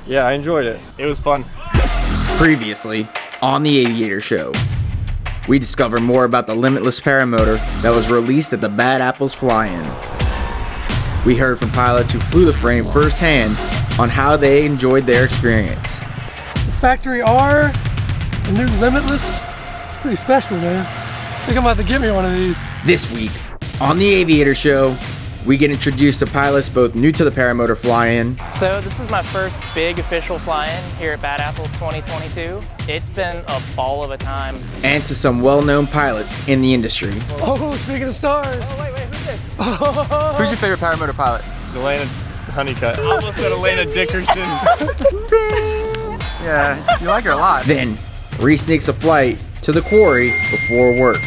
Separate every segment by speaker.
Speaker 1: Yeah, I enjoyed it. It was fun.
Speaker 2: Previously on the Aviator Show, we discover more about the limitless paramotor that was released at the Bad Apples Fly-In. We heard from pilots who flew the frame firsthand on how they enjoyed their experience.
Speaker 3: The Factory R, the new Limitless, it's pretty special, man. I think I'm about to get me one of these.
Speaker 2: This week on the Aviator Show, we get introduced to pilots both new to the paramotor fly-in.
Speaker 4: So this is my first big official fly-in here at Bad Apples 2022. It's been a ball of a time.
Speaker 2: And to some well-known pilots in the industry.
Speaker 3: Oh, speaking of stars.
Speaker 4: Oh, wait, who's this?
Speaker 2: Who's your favorite paramotor pilot?
Speaker 1: Elena Honeycutt. I almost said Elena Dickerson.
Speaker 2: Yeah, you like her a lot. Then, Reese sneaks a flight to the Quarry before work.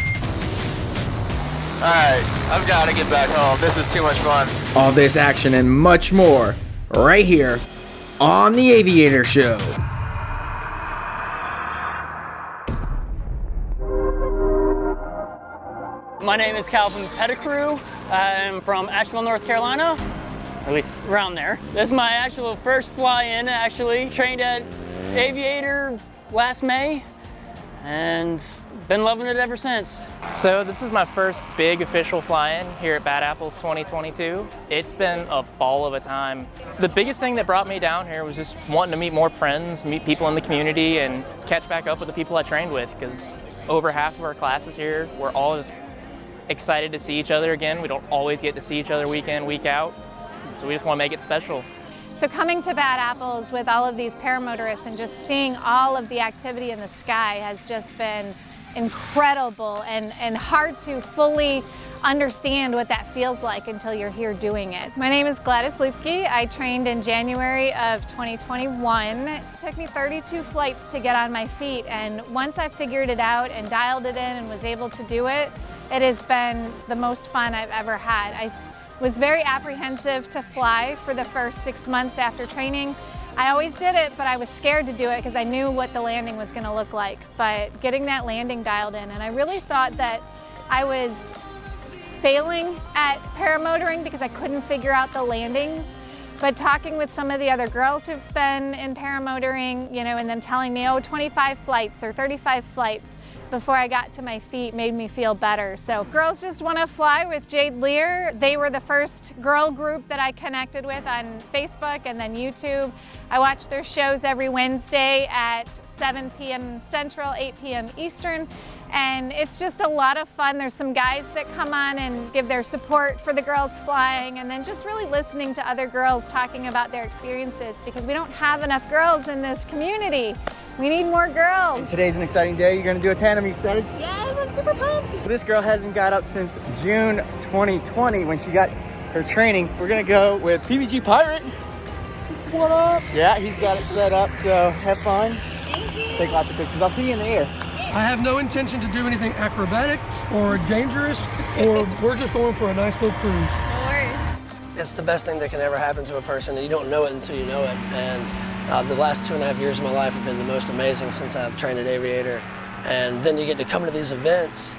Speaker 5: Alright, I've got to get back home. This is too much fun.
Speaker 2: All this action and much more right here on the Aviator Show.
Speaker 6: My name is Calvin Pettigrew. I'm from Asheville, North Carolina, at least around there. This is my actual first fly-in, actually. Trained at Aviator last May, and been loving it ever since.
Speaker 4: So this is my first big official fly-in here at Bad Apples 2022. It's been a ball of a time. The biggest thing that brought me down here was just wanting to meet more friends, meet people in the community, and catch back up with the people I trained with, because over half of our classes here, we're all just excited to see each other again. We don't always get to see each other week in, week out, so we just want to make it special.
Speaker 7: So coming to Bad Apples with all of these paramotorists and just seeing all of the activity in the sky has just been incredible and hard to fully understand what that feels like until you're here doing it. My name is Gladys Lupke. I trained in January of 2021. It took me 32 flights to get on my feet, and once I figured it out and dialed it in and was able to do it, it has been the most fun I've ever had. I was very apprehensive to fly for the first 6 months after training. I always did it, but I was scared to do it because I knew what the landing was going to look like. But getting that landing dialed in, and I really thought that I was failing at paramotoring because I couldn't figure out the landings. But talking with some of the other girls who've been in paramotoring, you know, and them telling me, oh, 25 flights or 35 flights before I got to my feet made me feel better. So Girls Just Want to Fly with Jade Lear, they were the first girl group that I connected with on Facebook and then YouTube. I watch their shows every Wednesday at 7 p.m. Central, 8 p.m. Eastern. And it's just a lot of fun. There's some guys that come on and give their support for the girls flying, and then just really listening to other girls talking about their experiences, because we don't have enough girls in this community. We need more girls.
Speaker 8: Today's an exciting day. You're gonna do a tandem. Are you excited?
Speaker 7: Yes, I'm super pumped.
Speaker 8: Well, this girl hasn't got up since June 2020 when she got her training. We're gonna go with PBG Pirate. What up? Yeah, he's got it set up, so have fun.
Speaker 7: Thank you.
Speaker 8: Take lots of pictures. I'll see you in the air.
Speaker 3: I have no intention to do anything acrobatic or dangerous, or we're just going for a nice little cruise.
Speaker 7: No worries.
Speaker 9: It's the best thing that can ever happen to a person, and you don't know it until you know it. And the last 2.5 years of my life have been the most amazing since I've trained at Aviator. And then you get to come to these events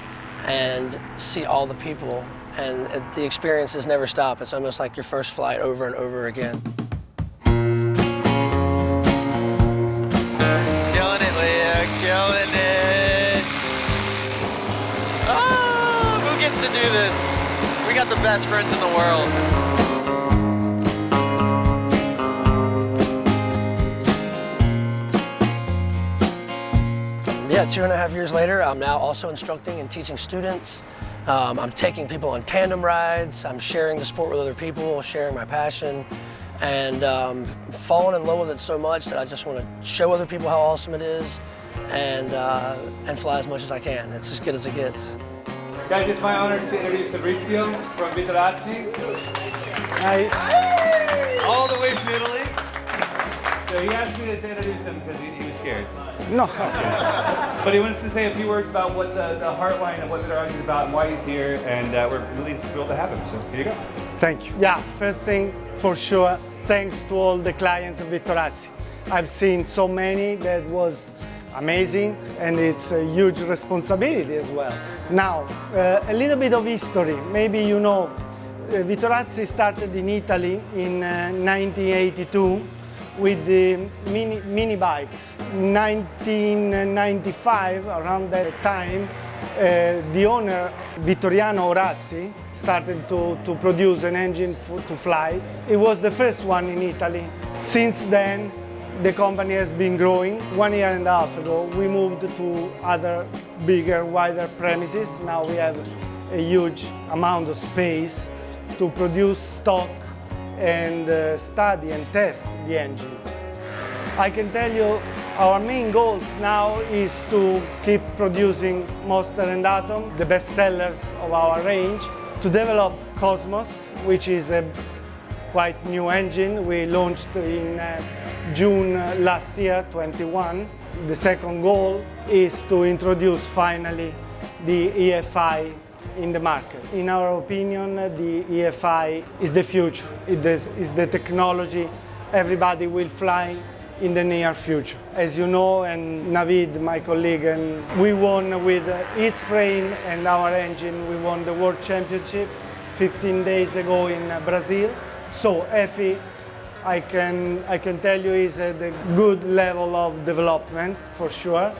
Speaker 9: and see all the people, and the experiences never stop. It's almost like your first flight over and over again.
Speaker 5: Killing it, Leah, killing it. Oh, who gets to do this? We got the best friends in the world.
Speaker 9: Yeah, 2.5 years later, I'm now also instructing and teaching students. I'm taking people on tandem rides. I'm sharing the sport with other people, sharing my passion, and falling in love with it so much that I just want to show other people how awesome it is, and fly as much as I can. It's as good as it gets.
Speaker 10: Guys, it's my honor to introduce Fabrizio from Vittorazi.
Speaker 8: Hi.
Speaker 10: All the way from Italy. So he asked me to introduce him because he was scared.
Speaker 8: No.
Speaker 10: But he wants to say a few words about what the heartline of what Vittorazi is about and why he's here, and we're really thrilled to have him. So here you go.
Speaker 11: Thank you. Yeah, first thing for sure, thanks to all the clients of Vittorazi. I've seen so many that was amazing, and it's a huge responsibility as well. Now, a little bit of history. Maybe you know, Vittorazi started in Italy in 1982 with the mini bikes. 1995, around that time, the owner, Vittorazi, started to produce an engine to fly. It was the first one in Italy. Since then, the company has been growing. 1 year and a half ago, we moved to other bigger, wider premises. Now we have a huge amount of space to produce stock and study and test the engines. I can tell you our main goals now is to keep producing Monster and Atom, the best sellers of our range, to develop Cosmos, which is a quite new engine we launched in June last year, 21. The second goal is to introduce finally the EFI in the market. In our opinion, the EFI is the future. It is the technology everybody will fly in the near future. As you know, and Navid, my colleague, and we won with his frame and our engine, we won the World Championship 15 days ago in Brazil. So EFI, I can tell you, is at a good level of development for sure.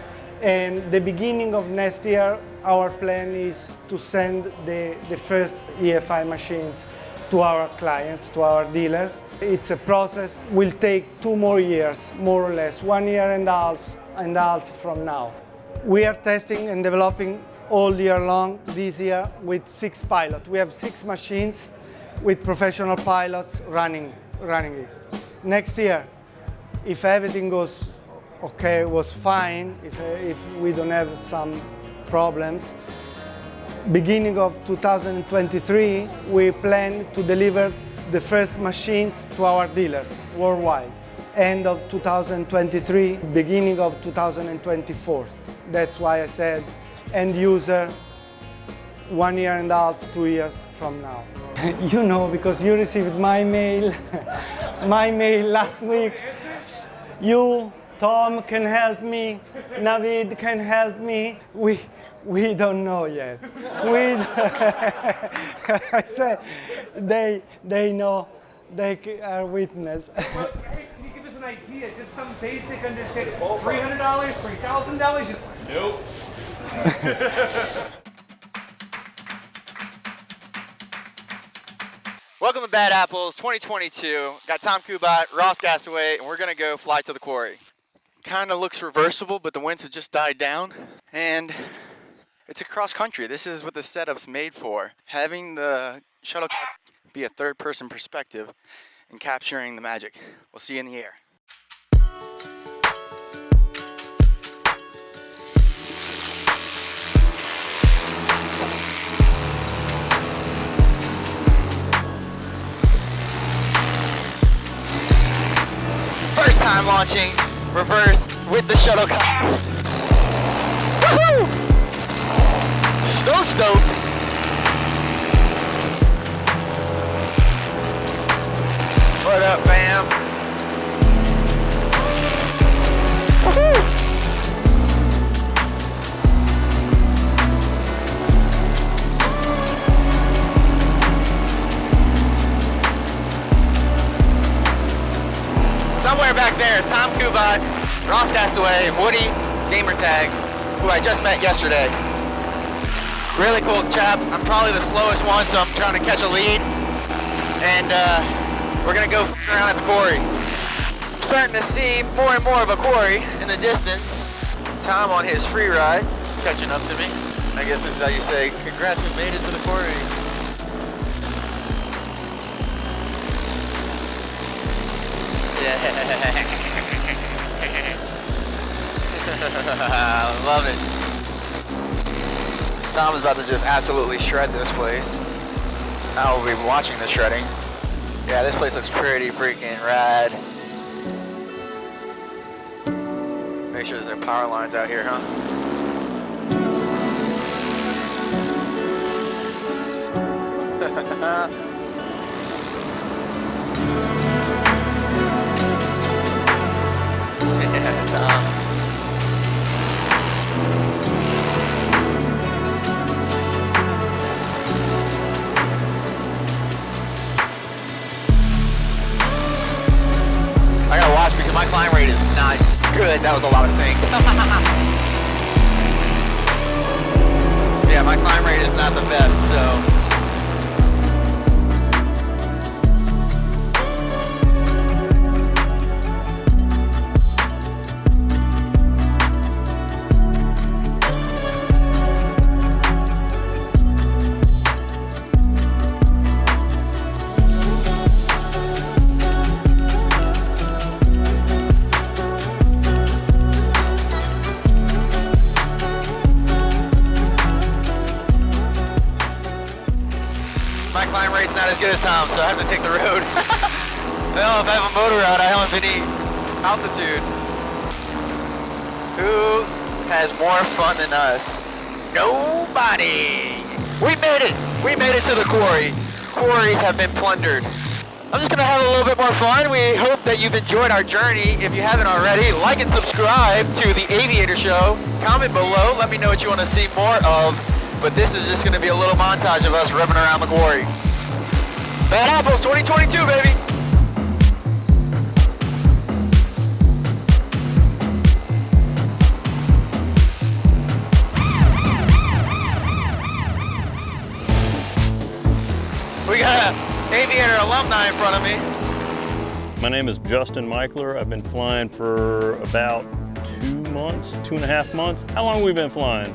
Speaker 11: And the beginning of next year, our plan is to send the first EFI machines to our clients, to our dealers. It's a process, will take 2 more years, more or less, 1 year and a half from now. We are testing and developing all year long this year with 6 pilots. We have 6 machines with professional pilots running it. Next year, if everything goes okay, was fine, if we don't have some problems, beginning of 2023, we plan to deliver the first machines to our dealers worldwide. End of 2023, beginning of 2024. That's why I said end user 1 year and a half, 2 years from now. You know, because you received my mail, last week. You, Tom can help me, Navid can help me. We don't know yet. I said, they know, they are witness.
Speaker 10: Well, hey, can you give us an idea? Just some basic understanding. $300, $3,000? Just nope.
Speaker 8: Welcome to Bad Apples 2022. Got Tom Kubat, Ross Gasaway, and we're gonna go fly to the quarry. Kind of looks reversible, but the winds have just died down, and it's a cross country. This is what the setup's made for. Having the shuttlecraft be a third-person perspective and capturing the magic. We'll see you in the air. First time launching reverse with the shuttlecraft. Woohoo! So stoked. What up, fam? Woohoo! Somewhere back there is Tom Kubat, Ross Gasaway, and Woody Gamertag, who I just met yesterday. Really cool chap. I'm probably the slowest one, so I'm trying to catch a lead. And we're gonna go around at the quarry. I'm starting to see more and more of a quarry in the distance. Tom on his free ride, catching up to me. I guess this is how you say, congrats, we made it to the quarry. Yeah. Love it. Tom is about to just absolutely shred this place. I will be watching the shredding. Yeah, this place looks pretty freaking rad. Make sure there's no power lines out here, huh? Yeah, Tom. I gotta watch that was a lot of sync. Yeah, my climb rate is not the best, so. My climb rate's not as good as Tom's, so I have to take the road. Well, if I have a motor out, I don't have any altitude. Who has more fun than us? Nobody! We made it! We made it to the quarry. Quarries have been plundered. I'm just gonna have a little bit more fun. We hope that you've enjoyed our journey. If you haven't already, like and subscribe to the Aviator Show. Comment below, let me know what you want to see more of. But this is just going to be a little montage of us ripping around the quarry. Bad Apples 2022, baby! We got an Aviator alumni in front of me.
Speaker 1: My name is Justin Michler. I've been flying for about 2 months, 2.5 months. How long have we been flying?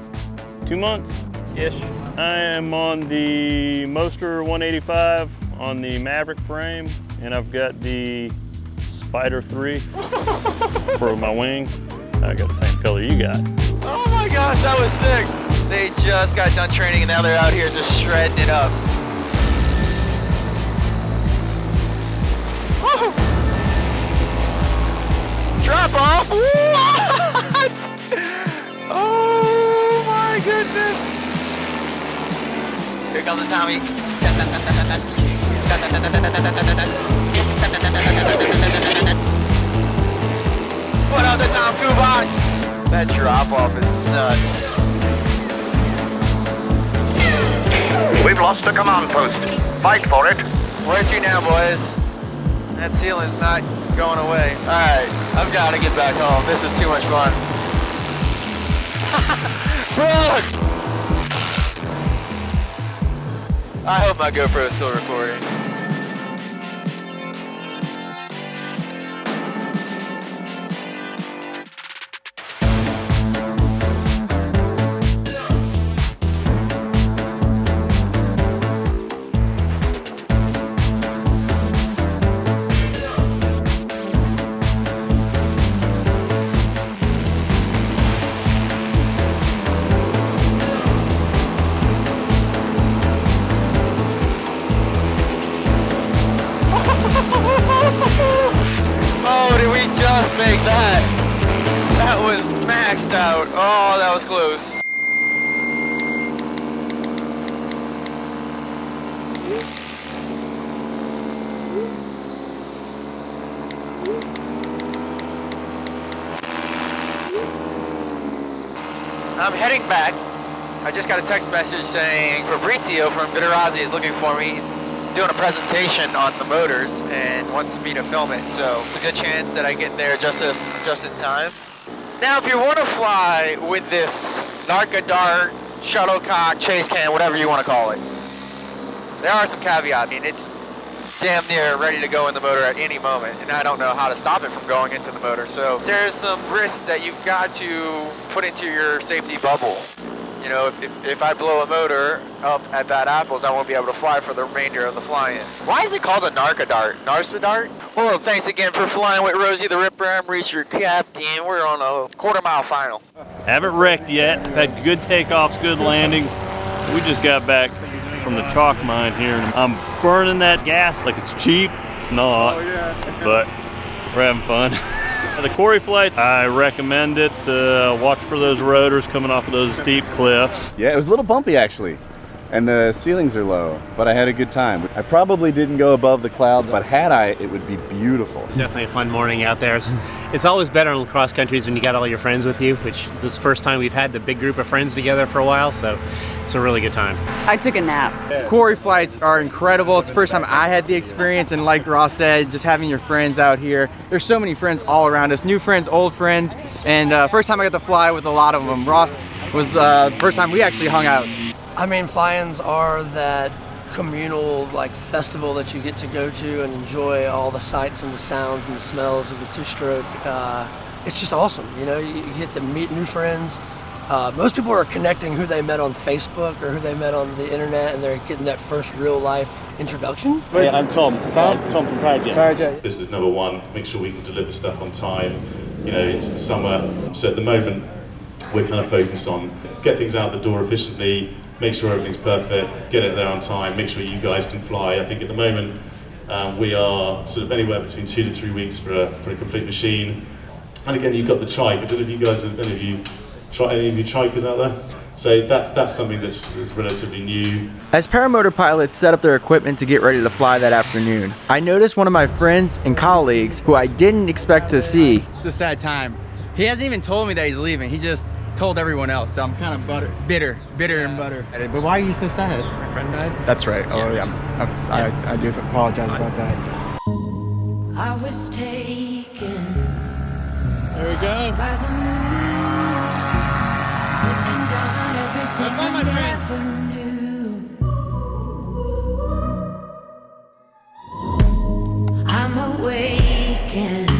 Speaker 1: 2 months? Ish. I am on the Moster 185 on the Mavic frame, and I've got the Spider 3 for my wing. I got the same color you got.
Speaker 8: Oh my gosh, that was sick. They just got done training and now they're out here just shredding it up. Woo! Drop off. What? Oh my goodness. Here comes the Tommy. What up, the Tom Kubot? That drop off is nuts.
Speaker 12: We've lost the command post. Fight for it.
Speaker 8: Where to now, boys? That ceiling's not going away. Alright, I've got to get back home. This is too much fun. Run! I hope my GoPro is still recording. Oh, did we just make that? That was maxed out. Oh, that was close. I'm heading back. I just got a text message saying Fabrizio from Vittorazi is looking for me. He's doing a presentation on the motors and wants me to film it, so it's a good chance that I get there just in time. Now, if you want to fly with this Narca Dart, shuttlecock, chase can, whatever you want to call it, there are some caveats. I mean, it's damn near ready to go in the motor at any moment, and I don't know how to stop it from going into the motor. So there's some risks that you've got to put into your safety bubble. You know, if I blow a motor up at Bad Apples, I won't be able to fly for the remainder of the fly-in. Why is it called a Narca Dart? Narca Dart? Well, thanks again for flying with Rosie the Ripper. I'm Reese, your captain. We're on a quarter-mile final.
Speaker 1: Haven't wrecked yet. I've had good takeoffs, good landings. We just got back from the chalk mine here, and I'm burning that gas like it's cheap. It's not, but we're having fun. The quarry flight, I recommend it. Watch for those rotors coming off of those steep cliffs.
Speaker 13: Yeah, it was a little bumpy actually, and the ceilings are low, but I had a good time. I probably didn't go above the clouds, but had I, it would be beautiful.
Speaker 14: It's definitely a fun morning out there. It's always better on cross countries when you got all your friends with you, which this is the first time we've had the big group of friends together for a while, so it's a really good time.
Speaker 15: I took a nap.
Speaker 2: Quarry flights are incredible. It's the first time I had the experience, and like Ross said, just having your friends out here. There's so many friends all around us, new friends, old friends, and first time I got to fly with a lot of them. Ross was the first time we actually hung out.
Speaker 9: I mean, fly-ins are that communal like festival that you get to go to and enjoy all the sights and the sounds and the smells of the two-stroke. It's just awesome, you know, you get to meet new friends. Most people are connecting who they met on Facebook or who they met on the internet, and they're getting that first real-life introduction.
Speaker 16: Yeah, I'm Tom. Tom from Powerjet.
Speaker 17: This is number one, make sure we can deliver stuff on time. You know, it's the summer, so at the moment we're kind of focused on get things out the door efficiently, make sure everything's perfect, get it there on time, make sure you guys can fly. I think at the moment we are sort of anywhere between 2 to 3 weeks for a complete machine. And again, you've got the trike. I don't know if you guys, any of you trikers out there? So that's something that's relatively new.
Speaker 2: As paramotor pilots set up their equipment to get ready to fly that afternoon, I noticed one of my friends and colleagues who I didn't expect to see. It's a sad time. He hasn't even told me that he's leaving. He just told everyone else, so I'm kind of bitter and butter. But why are you so sad?
Speaker 18: My friend died.
Speaker 2: That's right. Oh yeah. I do apologize about that.
Speaker 19: I was taken.
Speaker 1: There we go.
Speaker 19: By the moon, looking down on everything I never knew. I'm awakened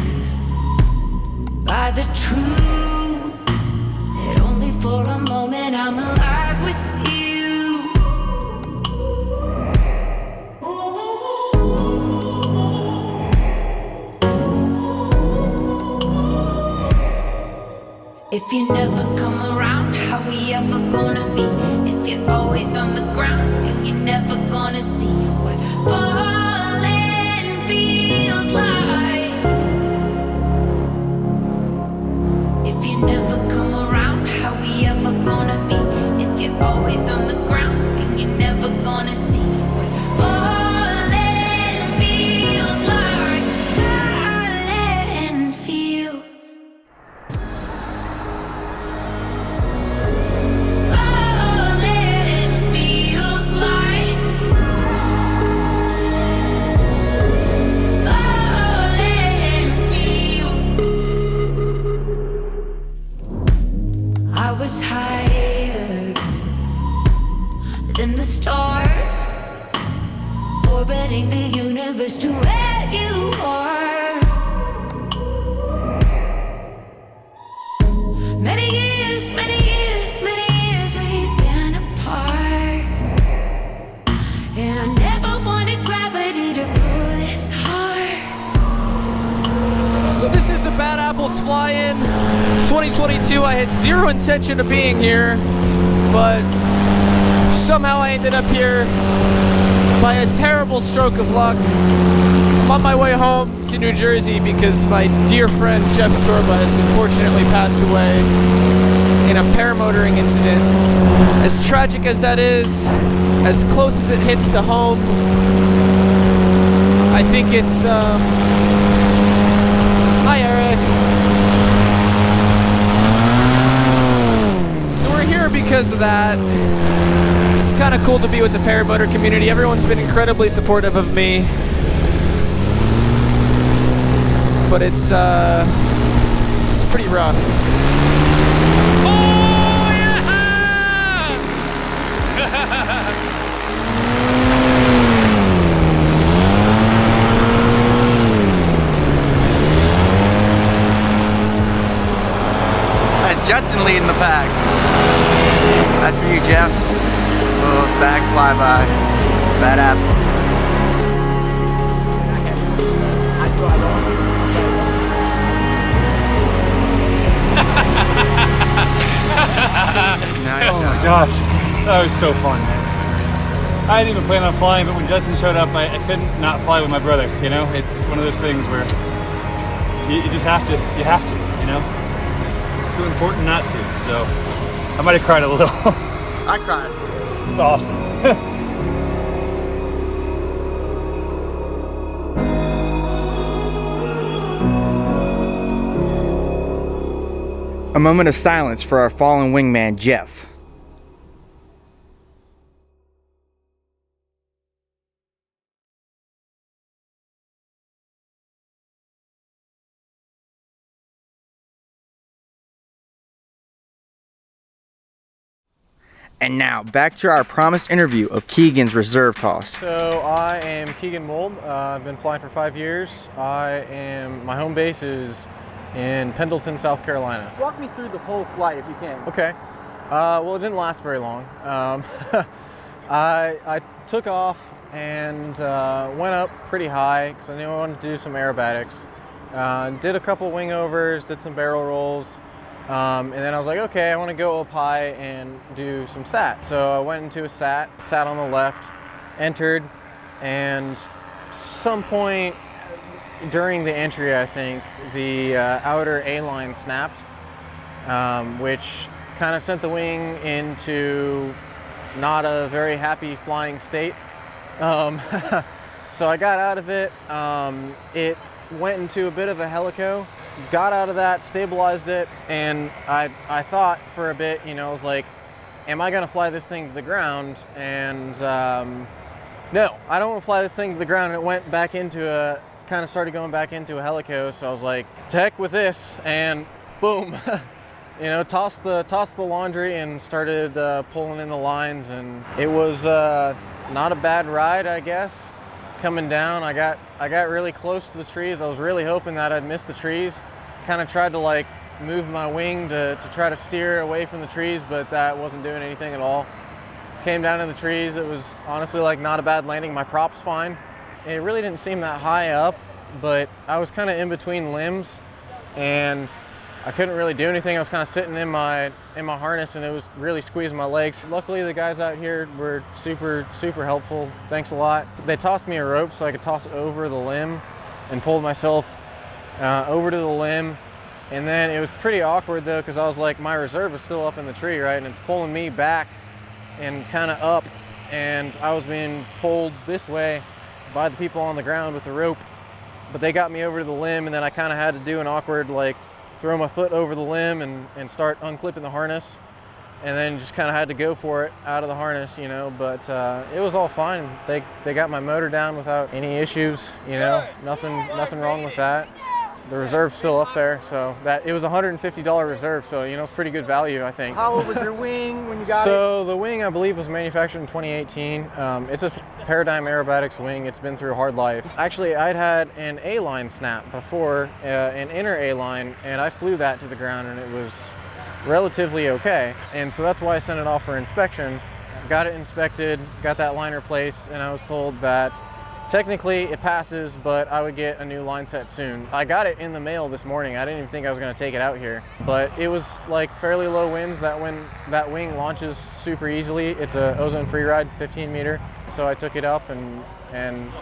Speaker 19: by the truth that only for a moment I'm alive with you. If you never come around, how we ever gonna be? If you're always on the ground, then you're never gonna see what falling feels like. If you never come around, how we ever gonna be? If you're always on the ground, then you're never gonna see what falling feels like. Falling feels. Higher than the stars, orbiting the universe to where you are. Many years we've been apart, and I never wanted gravity to pull this hard.
Speaker 20: So this is the Bad Apples fly-in 2022. I had zero intention of being here, but somehow I ended up here by a terrible stroke of luck. I'm on my way home to New Jersey because my dear friend Jeff Torba has unfortunately passed away in a paramotoring incident. As tragic as that is, as close as it hits to home, I think it's hi Eric. So we're here because of that. It's kind of cool to be with the paramotor community. Everyone's been incredibly supportive of me. But it's pretty rough.
Speaker 1: Oh yeah!
Speaker 2: That's Judson leading the pack. That's for you, Jeff. A little stack flyby. Bad apples.
Speaker 10: Nice. Oh my gosh, that was so fun, man. I didn't even plan on flying, but when Judson showed up, I couldn't not fly with my brother. You know, it's one of those things where you just have to. You have to. You know, it's too important not to. So I might have cried a little.
Speaker 2: I cried.
Speaker 10: It's awesome.
Speaker 2: A moment of silence for our fallen wingman, Jeff. And now, back to our promised interview of Keegan's reserve toss.
Speaker 15: So I am Keegan Mould. I've been flying for 5 years. My home base is in Pendleton, South Carolina.
Speaker 20: Walk me through the whole flight if you can.
Speaker 15: Okay. Well, it didn't last very long. I took off and went up pretty high because I knew I wanted to do some aerobatics. Did a couple wing overs, did some barrel rolls. And then I was like, okay, I want to go up high and do some sat. So I went into a sat on the left, entered, and some point during the entry, I think, the outer A-line snapped, which kind of sent the wing into not a very happy flying state. So I got out of it. It went into a bit of a helico. Got out of that, stabilized it, and I thought for a bit, I was like, am I going to fly this thing to the ground? And no, I don't want to fly this thing to the ground. And it went back into started going back into a helico, so I was like, to heck with this, and boom, tossed the laundry and started pulling in the lines, and it was not a bad ride, I guess. Coming down, I got really close to the trees. I was really hoping that I'd miss the trees. Kind of tried to move my wing to try to steer away from the trees, but that wasn't doing anything at all. Came down in the trees. It was honestly not a bad landing. My prop's fine. It really didn't seem that high up, but I was kind of in between limbs and I couldn't really do anything. I was kind of sitting in my harness and it was really squeezing my legs. Luckily, the guys out here were super helpful. Thanks a lot. They tossed me a rope so I could toss over the limb and pulled myself over to the limb. And then it was pretty awkward though, because I was like, my reserve is still up in the tree, right? And it's pulling me back and kind of up. And I was being pulled this way by the people on the ground with the rope. But they got me over to the limb, and then I kind of had to do an awkward throw my foot over the limb and start unclipping the harness, and then just kind of had to go for it out of the harness, but it was all fine. They got my motor down without any issues, nothing wrong with that. The reserve's still up there, so that it was a $150 reserve, so it's pretty good value, I think.
Speaker 20: How old was your wing when you got it?
Speaker 15: So the wing, I believe, was manufactured in 2018. It's a Paradigm Aerobatics wing. It's been through a hard life. Actually, I'd had an A-line snap before, an inner A-line, and I flew that to the ground, and it was relatively okay. And so that's why I sent it off for inspection. Got it inspected, got that line replaced, and I was told that technically it passes, but I would get a new line set soon. I got it in the mail this morning. I didn't even think I was going to take it out here, but it was fairly low winds. That wing launches super easily. It's a ozone free ride, 15 meter. So I took it up and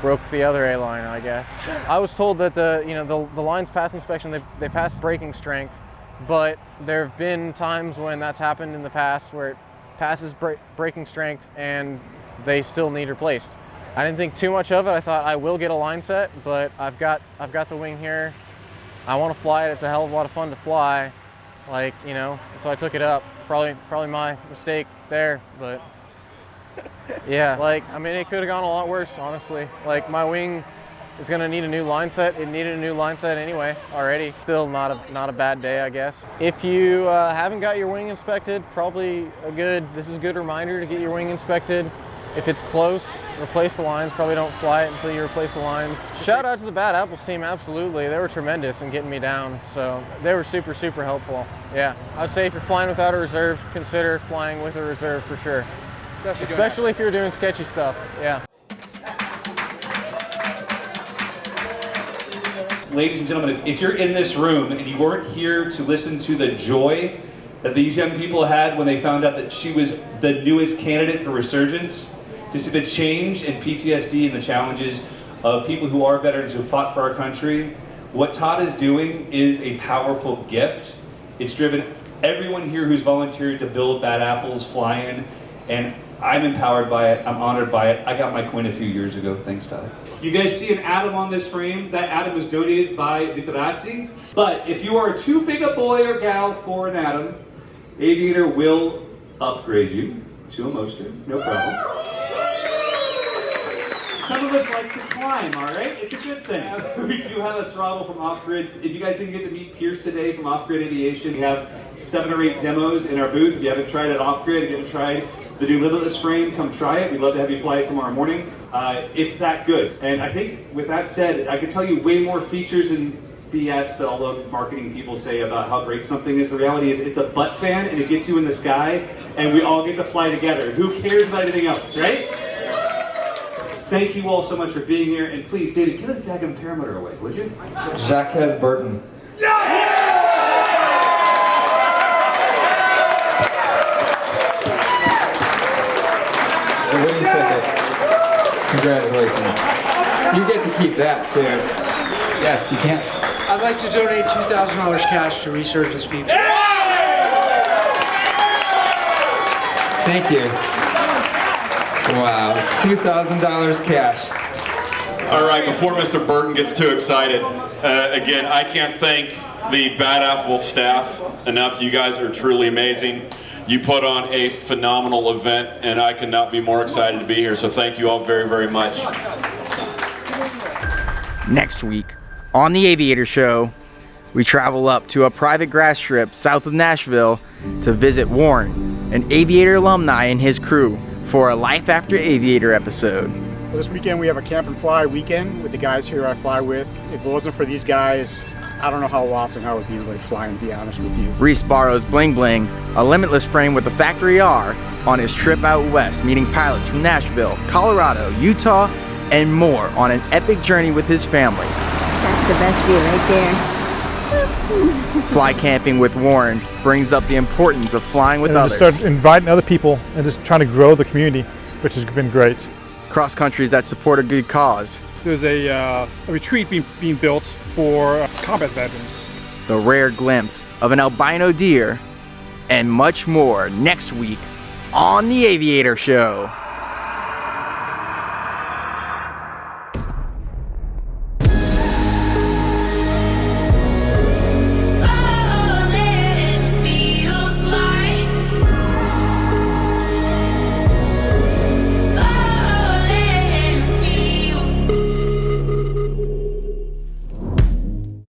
Speaker 15: broke the other A-line, I guess. I was told that the lines pass inspection. They pass braking strength, but there have been times when that's happened in the past where it passes braking strength and they still need replaced. I didn't think too much of it. I thought I will get a line set, but I've got the wing here. I want to fly it. It's a hell of a lot of fun to fly, so I took it up. Probably my mistake there, but yeah, it could have gone a lot worse, honestly. My wing is going to need a new line set. It needed a new line set anyway already. Still not a bad day, I guess. If you haven't got your wing inspected, this is a good reminder to get your wing inspected. If it's close, replace the lines. Probably don't fly it until you replace the lines. Shout out to the Bad Apples team, absolutely. They were tremendous in getting me down, so they were super helpful. Yeah, I'd say if you're flying without a reserve, consider flying with a reserve for sure. Especially if you're doing sketchy stuff, yeah.
Speaker 18: Ladies and gentlemen, if you're in this room and you weren't here to listen to the joy that these young people had when they found out that she was the newest candidate for Resurgence, to see the change in PTSD and the challenges of people who are veterans who fought for our country, what Todd is doing is a powerful gift. It's driven everyone here who's volunteered to build Bad Apples fly-in, and I'm empowered by it, I'm honored by it. I got my coin a few years ago, thanks Todd. You guys see an atom on this frame. That atom was donated by Vittorazi. But if you are too big a boy or gal for an atom, Aviator will upgrade you to a Moster, no problem. Some of us like to climb, all right? It's a good thing. We do have a throttle from Off-Grid. If you guys didn't get to meet Pierce today from Off-Grid Aviation, we have 7 or 8 demos in our booth. If you haven't tried it Off-Grid, if you haven't tried the new Limitless frame, come try it. We'd love to have you fly it tomorrow morning. It's that good. And I think with that said, I can tell you way more features and BS that all the marketing people say about how great something is. The reality is it's a butt fan and it gets you in the sky and we all get to fly together. Who cares about anything else, right? Thank you all so much for being here, and please, David, give us the daggum paramotor away, would you?
Speaker 21: Jacques Burton. The winning ticket. Congratulations. You get to keep that, too. Yes, you can.
Speaker 22: I'd like to donate $2,000 cash to Resurgence people.
Speaker 21: Thank you. Wow, $2,000 cash.
Speaker 23: All right, before Mr. Burton gets too excited, again, I can't thank the Bad Apple staff enough. You guys are truly amazing. You put on a phenomenal event, and I could not be more excited to be here, so thank you all very, very much.
Speaker 2: Next week, on the Aviator Show, we travel up to a private grass strip south of Nashville to visit Warren, an Aviator alumni and his crew, for a Life After Aviator episode.
Speaker 24: Well, this weekend we have a camp and fly weekend with the guys here I fly with. If it wasn't for these guys, I don't know how often I would be really flying, to be honest with you.
Speaker 2: Reese borrows Bling Bling, a Limitless frame with the Factory R, on his trip out west, meeting pilots from Nashville, Colorado, Utah, and more on an epic journey with his family.
Speaker 25: That's the best view right there.
Speaker 2: Fly camping with Warren brings up the importance of flying with others.
Speaker 26: Just start inviting other people and just trying to grow the community, which has been great.
Speaker 2: Cross countries that support a good cause.
Speaker 26: There's a retreat being built for combat veterans.
Speaker 2: The rare glimpse of an albino deer, and much more next week on the Aviator Show.